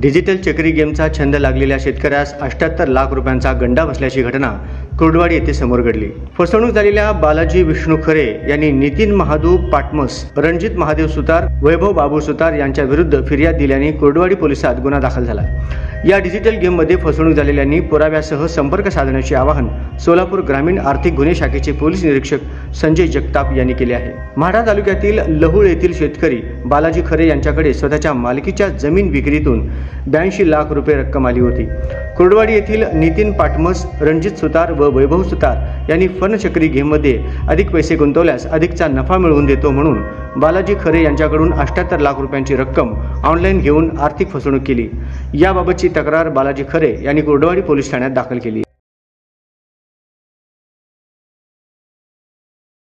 Digital चक्री गेमचा छंद लागलेल्या शेतकऱ्यास 78 लाख रुपयांचा गंडा बसल्याची घटना कुर्डवाडी येथे समोर घडली। फसवणूक झालेल्या बालाजी विष्णू खरे यांनी नितीन महादू पाटमस, रणजित महादेव सुतार, वैभव बाबू सुतार यांच्या विरुद्ध फिर्याद दिल्याने कुर्डवाडी पोलिसात गुन्हा दाखल झाला। या डिजिटल गेममध्ये फसवणूक झालेल्यांनी पुराव्यासह संपर्क साधण्याचे आवाहन सोलापूर ग्रामीण आर्थिक गुन्हे शाखेचे पोलीस निरीक्षक संजय जगताप यांनी केले आहे। माढा तालुक्यातील लहुळ येथील शेतकरी बालाजी खरे यांच्याकडे स्वतःच्या मालकीच्या जमीन विक्रीतून 82 लाख रुपये रक्कम आली होती। कुर्डवाडी येथील नितीन पाटमस, रणजित सुतार व वैभव सुतार यांनी फन चक्री गेममध्ये अधिक पैसे गुंतवल्यास अधिकचा नफा मिळवून देतो म्हणून बालाजी खरे यांच्याकडून 78 लाख रुपयांची रक्कम ऑनलाईन घेऊन आर्थिक फसवणूक केली। याबाबतची तक्रार बालाजी खरे यांनी कुर्डवाडी पोलीस ठाण्यात दाखल केली।